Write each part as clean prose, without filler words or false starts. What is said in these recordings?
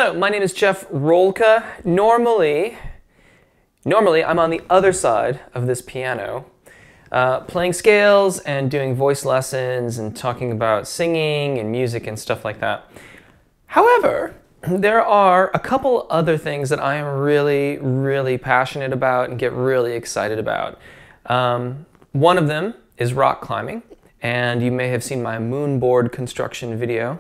Hello, my name is Jeff Rolka. Normally I'm on the other side of this piano, playing scales and doing voice lessons and talking about singing and music and stuff like that. However, there are a couple other things that I am really passionate about and get really excited about. One of them is rock climbing, and you may have seen my moon board construction video.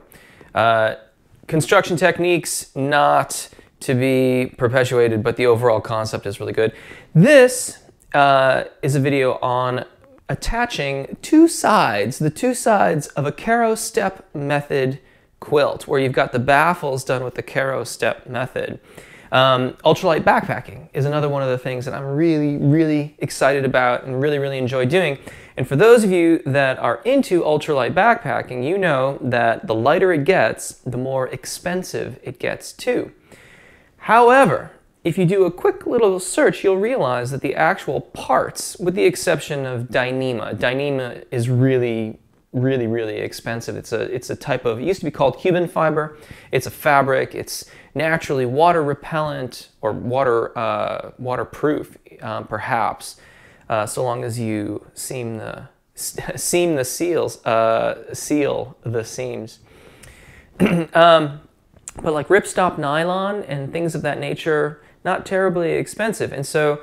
Construction techniques not to be perpetuated, but the overall concept is really good. This is a video on attaching the two sides of a Karo step method quilt, where you've got the baffles done with the Karo step method. Ultralight backpacking is another one of the things that I'm really excited about and really enjoy doing. And for those of you that are into ultralight backpacking, you know that the lighter it gets, the more expensive it gets too. However, if you do a quick little search, you'll realize that the actual parts, with the exception of Dyneema is really expensive. It's a type of, it used to be called Cuban fiber. It's a fabric. It's naturally water repellent or waterproof, perhaps, so long as you seal the seams. But like ripstop nylon and things of that nature, not terribly expensive. And so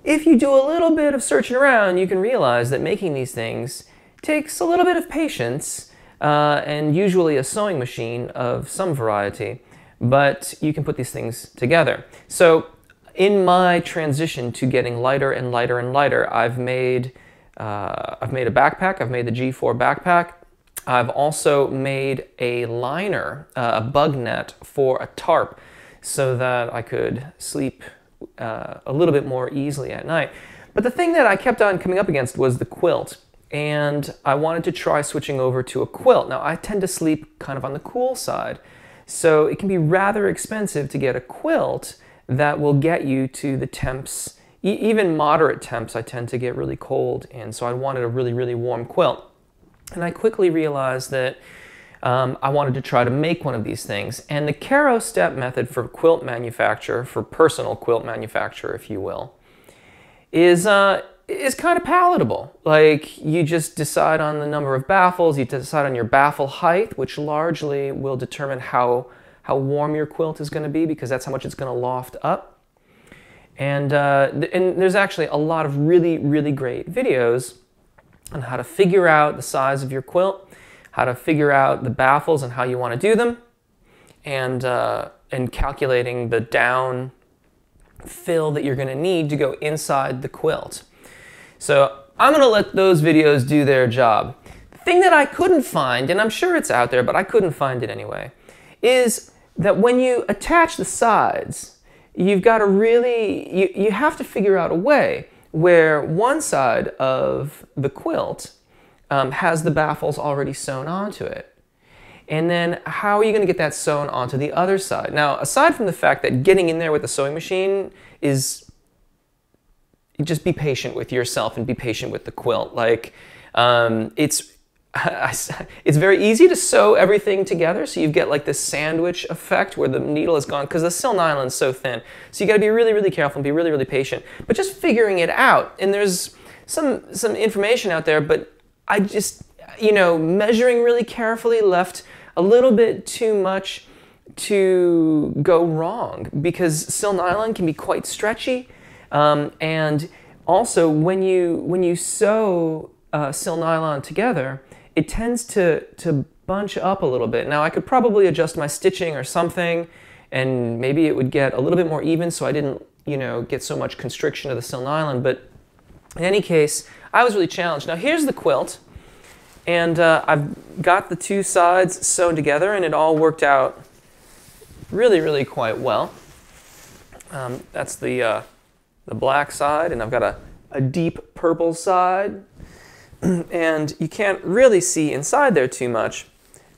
if you do a little bit of searching around, you can realize that making these things takes a little bit of patience and usually a sewing machine of some variety, but you can put these things together. So in my transition to getting lighter and lighter, I've made a backpack. I've made the G4 backpack. I've also made a liner, a bug net for a tarp, so that I could sleep a little bit more easily at night. But the thing that I kept on coming up against was the quilt. And I wanted to try switching over to a quilt. Now, I tend to sleep kind of on the cool side, so it can be rather expensive to get a quilt that will get you to the temps, even moderate temps. I tend to get really cold, and so I wanted a really warm quilt. And I quickly realized that I wanted to try to make one of these things. And the Karo step method for quilt manufacture, for personal quilt manufacture, if you will, is kind of palatable. Like, you just decide on the number of baffles, you decide on your baffle height, which largely will determine how warm your quilt is going to be, because that's how much it's going to loft up. And there's actually a lot of really great videos on how to figure out the size of your quilt, how to figure out the baffles and how you want to do them, and calculating the down fill that you're going to need to go inside the quilt. So I'm going to let those videos do their job. The thing that I couldn't find, and I'm sure it's out there, but I couldn't find it anyway, is that when you attach the sides, you've got to you have to figure out a way where one side of the quilt has the baffles already sewn onto it. And then how are you going to get that sewn onto the other side? Now, aside from the fact that getting in there with the sewing machine is, just be patient with yourself and be patient with the quilt. Like, it's very easy to sew everything together, so you get like this sandwich effect where the needle is gone, because the silk nylon is so thin. So you got to be really careful and be really patient. But just figuring it out, and there's some information out there, but I just, measuring really carefully left a little bit too much to go wrong, because silk nylon can be quite stretchy. And also, when you sew silk nylon together, it tends to bunch up a little bit. Now, I could probably adjust my stitching or something, and maybe it would get a little bit more even, so I didn't, get so much constriction of the silk nylon. But in any case, I was really challenged. Now, here's the quilt, and I've got the two sides sewn together, and it all worked out really quite well. That's the black side, and I've got a deep purple side, and you can't really see inside there too much,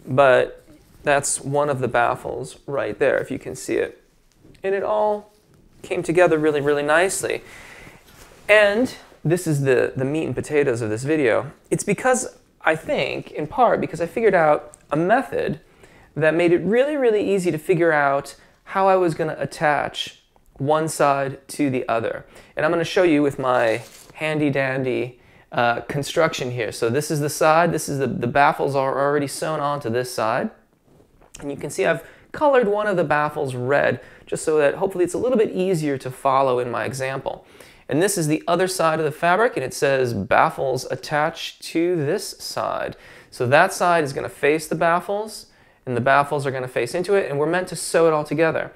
but that's one of the baffles right there, if you can see it. And it all came together really nicely. And this is the meat and potatoes of this video. It's because, I think, in part, because I figured out a method that made it really easy to figure out how I was going to attach one side to the other. And I'm going to show you with my handy dandy construction here. So this is the side, this is the baffles are already sewn onto this side. And you can see I've colored one of the baffles red just so that hopefully it's a little bit easier to follow in my example. And this is the other side of the fabric, and it says baffles attached to this side. So that side is going to face the baffles, and the baffles are going to face into it, and we're meant to sew it all together.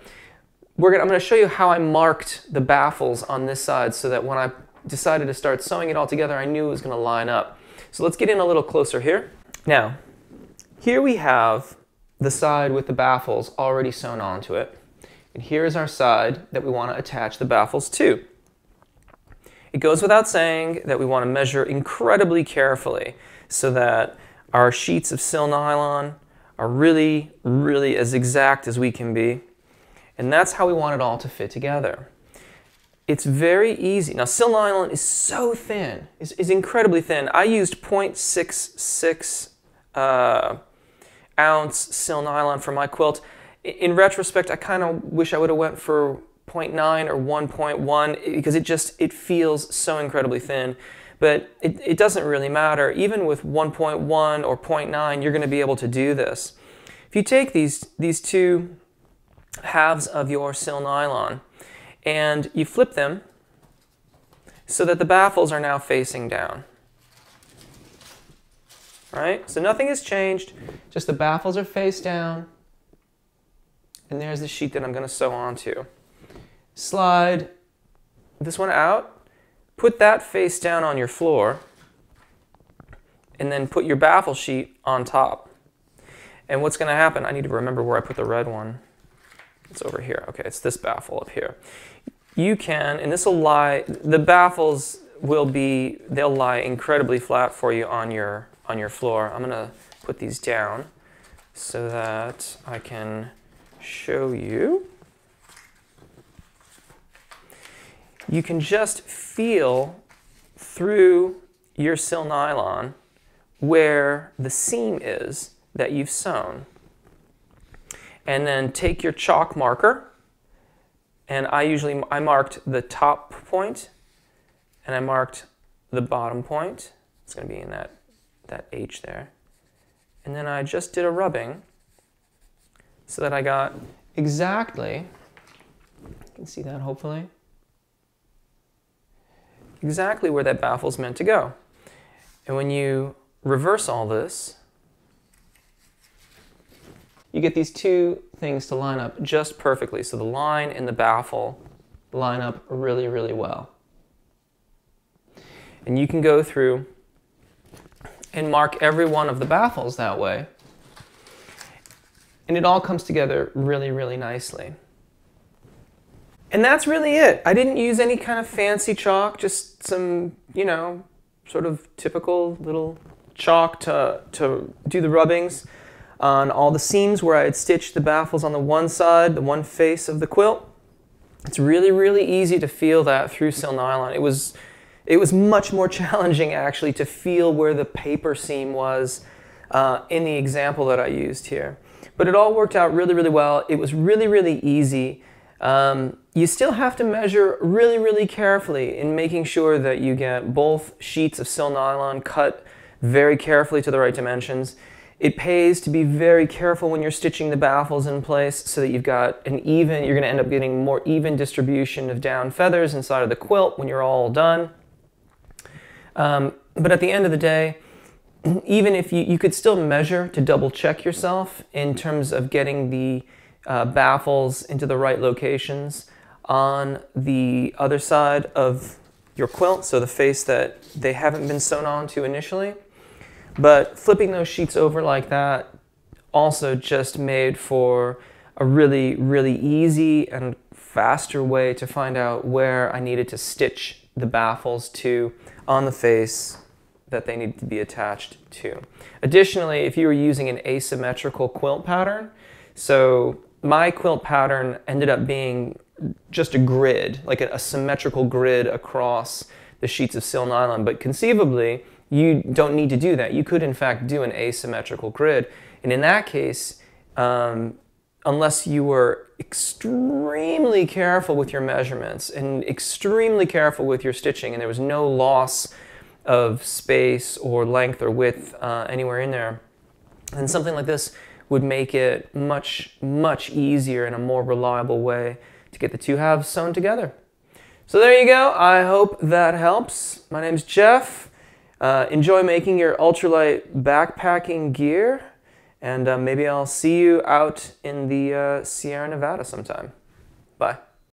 I'm going to show you how I marked the baffles on this side so that when I decided to start sewing it all together, I knew it was going to line up. So let's get in a little closer here. Now, here we have the side with the baffles already sewn onto it. And here's our side that we want to attach the baffles to. It goes without saying that we want to measure incredibly carefully so that our sheets of sewn nylon are really, really as exact as we can be. And that's how we want it all to fit together. It's very easy. Now, sewn nylon is so thin, is incredibly thin. I used 0.66 ounce sewn nylon for my quilt. In retrospect, I kind of wish I would have went for 0.9 or 1.1 because it feels so incredibly thin. But it doesn't really matter. Even with 1.1 or 0.9, you're going to be able to do this. If you take these two halves of your sewn nylon and you flip them so that the baffles are now facing down. Right? So nothing has changed, just the baffles are face down, and there's the sheet that I'm going to sew onto. Slide this one out, put that face down on your floor, and then put your baffle sheet on top. And what's going to happen, I need to remember where I put the red one. It's over here. Okay, it's this baffle up here. You can, and this will lie, the baffles they'll lie incredibly flat for you on your floor. I'm going to put these down so that I can show you. You can just feel through your sewn nylon where the seam is that you've sewn. And then take your chalk marker, and I marked the top point, and I marked the bottom point. It's going to be in that H there. And then I just did a rubbing so that I got exactly, you can see that hopefully, exactly where that baffle's meant to go. And when you reverse all this, you get these two things to line up just perfectly. So the line and the baffle line up really, really well. And you can go through and mark every one of the baffles that way. And it all comes together really, really nicely. And that's really it. I didn't use any kind of fancy chalk, just some, sort of typical little chalk to do the rubbings on all the seams where I had stitched the baffles on the one side, the one face of the quilt. It's really, really easy to feel that through sewn nylon. It was much more challenging actually to feel where the paper seam was in the example that I used here. But it all worked out really, really well. It was really, really easy. You still have to measure really, really carefully in making sure that you get both sheets of sewn nylon cut very carefully to the right dimensions. It pays to be very careful when you're stitching the baffles in place so that you've got you're going to end up getting more even distribution of down feathers inside of the quilt when you're all done. But at the end of the day, even if you could still measure to double check yourself in terms of getting the baffles into the right locations on the other side of your quilt, so the face that they haven't been sewn onto initially. But flipping those sheets over like that also just made for a really, really easy and faster way to find out where I needed to stitch the baffles to on the face that they needed to be attached to. Additionally, if you were using an asymmetrical quilt pattern, so my quilt pattern ended up being just a grid, like a symmetrical grid across the sheets of sewn nylon, but conceivably, you don't need to do that. You could, in fact, do an asymmetrical grid. And in that case, unless you were extremely careful with your measurements and extremely careful with your stitching, and there was no loss of space or length or width anywhere in there, then something like this would make it much, much easier and a more reliable way to get the two halves sewn together. So there you go. I hope that helps. My name's Jeff. Enjoy making your ultralight backpacking gear, and maybe I'll see you out in the Sierra Nevada sometime. Bye.